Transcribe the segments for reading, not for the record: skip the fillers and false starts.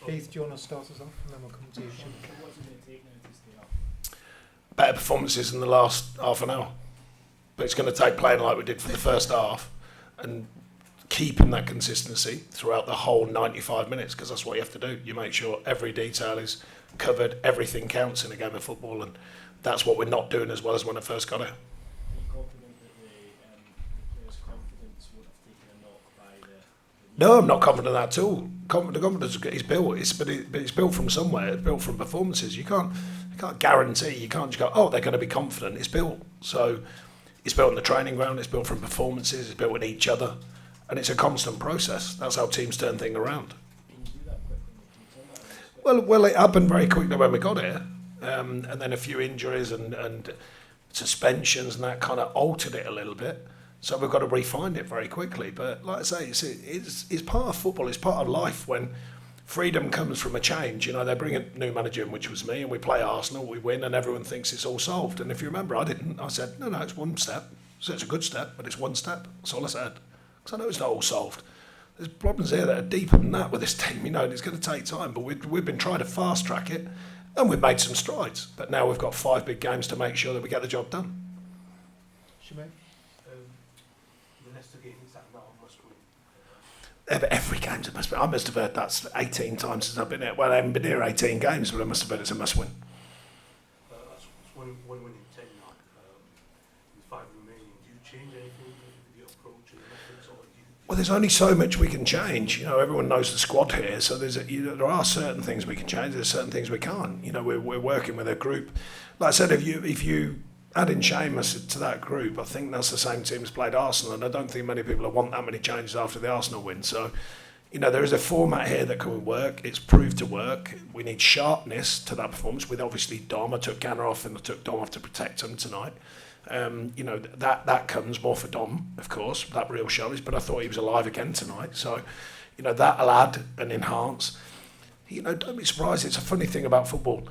Keith, do you want to start us off and then we'll come to you? Better performances in the last half an hour. But it's going to take playing like we did for the first half and keeping that consistency throughout the whole 95 minutes, because that's what you have to do. You make sure every detail is covered, everything counts in a game of football, and that's what we're not doing as well as when I first got here. No, I'm not confident of that at all. The confidence is built, but it's built from somewhere. It's built from performances. You can't guarantee. You can't just go, oh, they're going to be confident. It's built. So it's built on the training ground. It's built from performances. It's built in each other, and it's a constant process. That's how teams turn things around. Well, it happened very quickly when we got here, and then a few injuries and suspensions and that kind of altered it a little bit. So we've got to refine it very quickly. But like I say, it's part of football. It's part of life. When freedom comes from a change, they bring a new manager in, which was me, and we play Arsenal, we win, and everyone thinks it's all solved. And if you remember, I didn't. I said, no, it's one step. So it's a good step, but it's one step. That's all I said. Because I know it's not all solved. There's problems here that are deeper than that with this team, and it's going to take time. But we've been trying to fast track it, and we've made some strides. But now we've got 5 big games to make sure that we get the job done. Shemaine? Every game's a must win. I must have heard that 18 times since I've been here. Well, I haven't been here 18 games, but I must have heard it's a must win. That's one win in 10 now. With 5 remaining, do you change anything with your approach and methods? Well, there's only so much we can change. Everyone knows the squad here, so there are certain things we can change. There's certain things we can't. We're working with a group. Like I said, if you add in Seamus to that group, I think that's the same team as played Arsenal, and I don't think many people want that many changes after the Arsenal win. So, there is a format here that can work. It's proved to work. We need sharpness to that performance with obviously Dom. I took Ganner off and I took Dom off to protect him tonight. That comes more for Dom, of course, that real sharpness, but I thought he was alive again tonight. So, that'll add and enhance. Don't be surprised. It's a funny thing about football.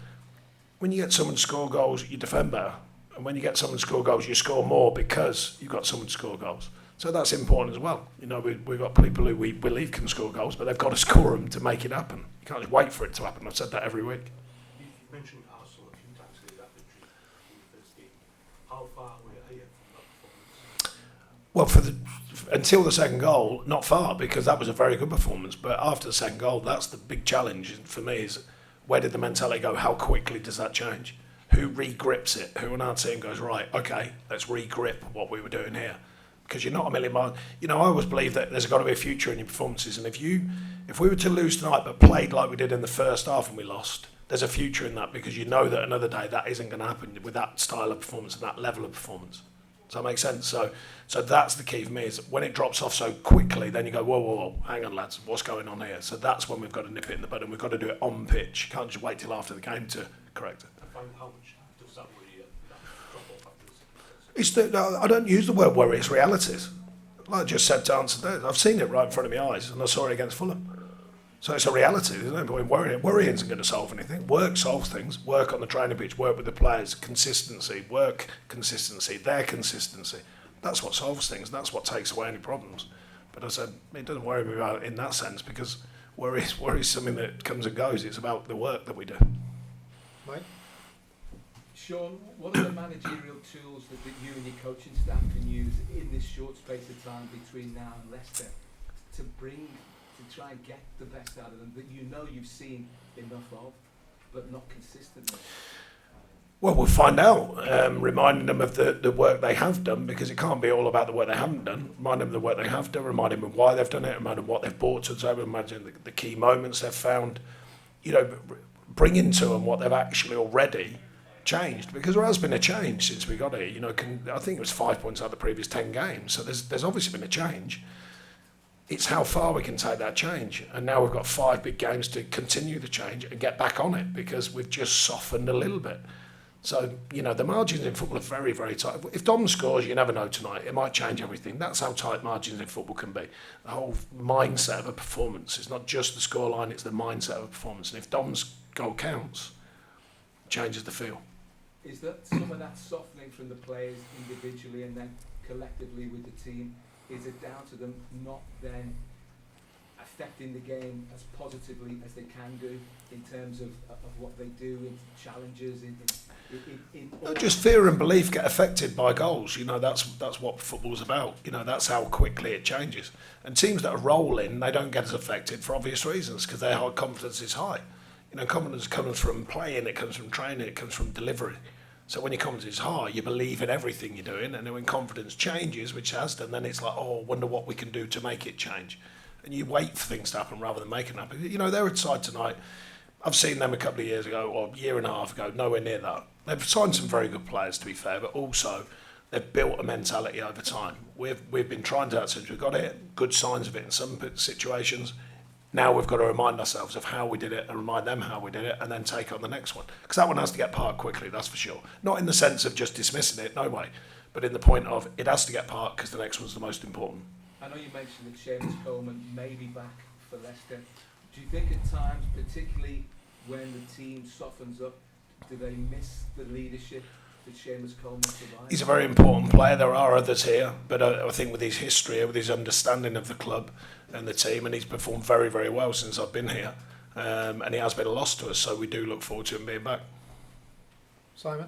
When you get someone to score goals, you defend better. And when you get someone to score goals, you score more because you've got someone to score goals. So that's important as well. We've got people who we believe can score goals, but they've got to score them to make it happen. You can't just wait for it to happen. I've said that every week. You mentioned Arsenal a few times today, that victory in the first game. How far were you from that performance? Well, until the second goal, not far, because that was a very good performance. But after the second goal, that's the big challenge for me, is where did the mentality go? How quickly does that change? Who re-grips it? Who on our team goes, right, okay, let's re-grip what we were doing here? Because you're not a million miles. I always believe that there's got to be a future in your performances. And if we were to lose tonight but played like we did in the first half and we lost, there's a future in that, because that another day that isn't going to happen with that style of performance and that level of performance. Does that make sense? So that's the key for me, is when it drops off so quickly, then you go, whoa, hang on, lads, what's going on here? So that's when we've got to nip it in the bud, and we've got to do it on pitch. You can't just wait till after the game to correct it. How much does that worry, that drop off I don't use the word worry, it's realities. Like I just said to answer that, I've seen it right in front of my eyes, and I saw it against Fulham. So it's a reality. There's no point worrying. Worrying isn't going to solve anything. Work solves things. Work on the training pitch, work with the players, consistency, work consistency, their consistency. That's what solves things. That's what takes away any problems. But I said, it doesn't worry me about it in that sense, because worry is something that comes and goes. It's about the work that we do. Mike? Sean, what are the managerial tools that you and your coaching staff can use in this short space of time between now and Leicester to try and get the best out of them that you've seen enough of, but not consistently? Well, we'll find out. Reminding them of the work they have done, because it can't be all about the work they haven't done. Remind them of the work they have done, remind them of why they've done it, remind them what they've brought to the table, imagine the key moments they've found. Bring into them what they've actually already changed, because there has been a change since we got here. I think it was 5 points out of the previous 10 games, so there's obviously been a change. It's how far we can take that change, and now we've got 5 big games to continue the change and get back on it, because we've just softened a little bit. So, the margins in football are very, very tight. If Dom scores, you never know tonight. It might change everything. That's how tight margins in football can be. The whole mindset of a performance. It's not just the scoreline, it's the mindset of a performance. And if Dom's goal counts, it changes the feel. Is that some of that softening from the players individually and then collectively with the team? Is it down to them not then affecting the game as positively as they can do in terms of what they do in challenges No, just fear and belief get affected by goals. You know, that's what football's about. You know, that's how quickly it changes. And teams that are rolling, they don't get as affected for obvious reasons because their confidence is high. You know, confidence comes from playing, it comes from training, it comes from delivery. So when your confidence is high, you believe in everything you're doing, and then when confidence changes, which has done, then it's like, oh, wonder what we can do to make it change. And you wait for things to happen rather than making it happen. You know, they're inside tonight. I've seen them a couple of years ago, or a year and a half ago, nowhere near that. They've signed some very good players, to be fair, but also they've built a mentality over time. We've been trying to do that since we got it, good signs of it in some situations. Now we've got to remind ourselves of how we did it and remind them how we did it and then take on the next one. Because that one has to get parked quickly, that's for sure. Not in the sense of just dismissing it, no way, but in the point of it has to get parked because the next one's the most important. I know you mentioned that Seamus Coleman may be back for Leicester. Do you think at times, particularly when the team softens up, do they miss the leadership that Seamus Coleman provides? He's a very important player. There are others here, but I think with his history, with his understanding of the club and the team, and he's performed very, very well since I've been here, and he has been a loss to us, so we do look forward to him being back. Simon?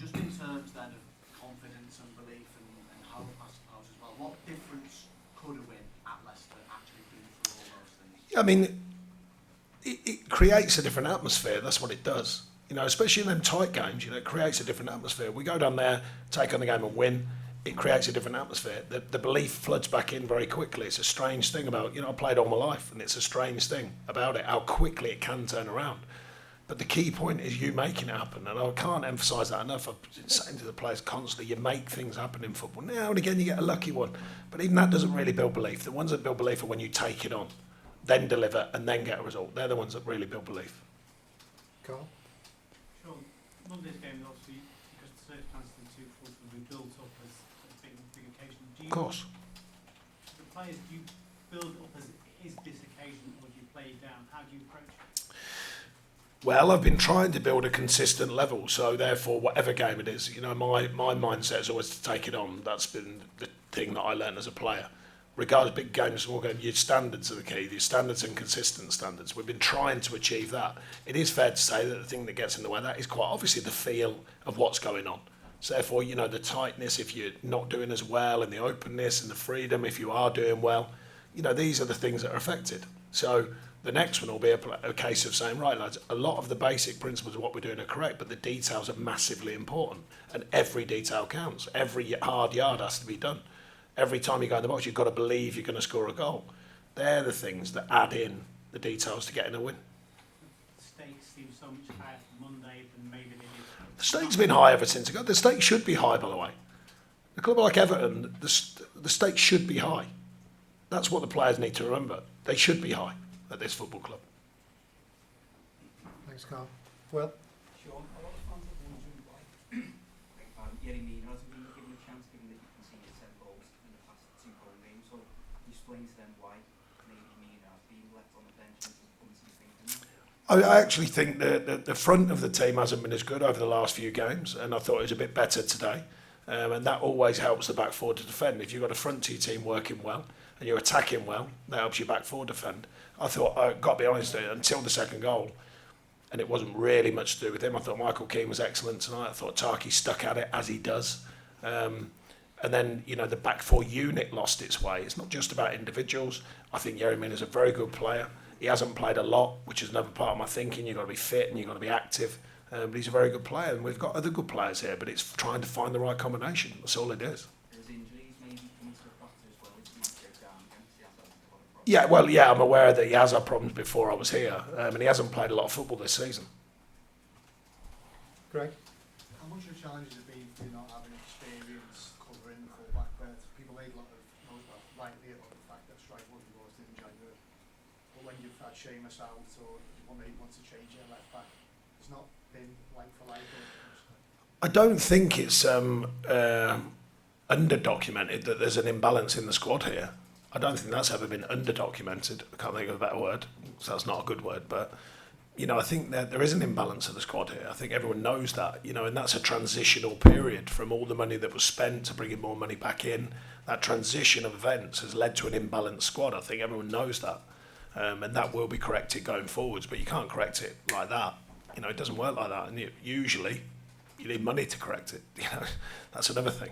Just in terms then of confidence and belief and hope, I suppose, as well, what difference could a win at Leicester actually do for all those things? I mean, it creates a different atmosphere. That's what it does. You know, especially in them tight games, you know, it creates a different atmosphere. We go down there, take on the game and win. It creates a different atmosphere. The belief floods back in very quickly. It's a strange thing about, you know, I played all my life, and it's a strange thing about it, how quickly it can turn around. But the key point is you making it happen, and I can't emphasise that enough. I've been saying to the players constantly, you make things happen in football. Now and again you get a lucky one, but even that doesn't really build belief. The ones that build belief are when you take it on, then deliver, and then get a result. They're the ones that really build belief. Carl? Sure. Monday's game, obviously, because the circumstances in two quarters will be built up as a big occasion. Of course. The players, do you build up as is this occasion, or do you play it down? How do you approach it? Well, I've been trying to build a consistent level, so therefore, whatever game it is, you know, my mindset is always to take it on. That's been the thing that I learned as a player. Regardless, big games, small games, your standards are the key. Your standards and consistent standards. We've been trying to achieve that. It is fair to say that the thing that gets in the way of that is quite obviously the feel of what's going on. So therefore, you know, the tightness, if you're not doing as well, and the openness and the freedom, if you are doing well, you know, these are the things that are affected. So the next one will be a case of saying, right, lads, a lot of the basic principles of what we're doing are correct, but the details are massively important, and every detail counts. Every hard yard has to be done. Every time you go in the box, you've got to believe you're going to score a goal. They're the things that add in the details to getting a win. The stakes seem so much higher for Monday than maybe they did. The stakes have been high ever since I got. The stakes should be high, by the way. A club like Everton, the stakes should be high. That's what the players need to remember. They should be high at this football club. Thanks, Carl. Well? Sean, a lot of fans are wondering why Yerry hasn't been given a chance, given that you conceded 10 goals in the past 2 home games. So explain to them why maybe Mina has been left on the bench and come to the thinking. I actually think the front of the team hasn't been as good over the last few games, and I thought it was a bit better today. And that always helps the back four to defend. If you've got a front to your team working well and you're attacking well, that helps your back four defend. I thought, I've got to be honest, until the second goal, and it wasn't really much to do with him, I thought Michael Keane was excellent tonight. I thought Taki stuck at it, as he does. And then, you know, the back four unit lost its way. It's not just about individuals. I think Yerry Mina's a very good player. He hasn't played a lot, which is another part of my thinking. You've got to be fit and you've got to be active. But he's a very good player, and we've got other good players here, but it's trying to find the right combination. That's all it is. There's injuries maybe coming to the factor as well. It's been to go down against the Athletic. Yeah, well, yeah, I'm aware that he has had problems before I was here, and he hasn't played a lot of football this season. Greg? How much of a challenge has it been for you not having experience covering the full-back berth? People made a lot of noise about rightly about the fact that strike won't be lost in January. But when you've had Seamus out, or one maybe wants to change your left back, it's not been like for like. I don't think it's under-documented that there's an imbalance in the squad here. I don't think that's ever been under-documented. I can't think of a better word, so that's not a good word, but you know, I think that there is an imbalance of the squad here. I think everyone knows that, you know, and that's a transitional period from all the money that was spent to bringing more money back in. That transition of events has led to an imbalanced squad. I think everyone knows that. and that will be corrected going forwards. But you can't correct it like that. You know, it doesn't work like that. And usually, you need money to correct it. You know, that's another thing.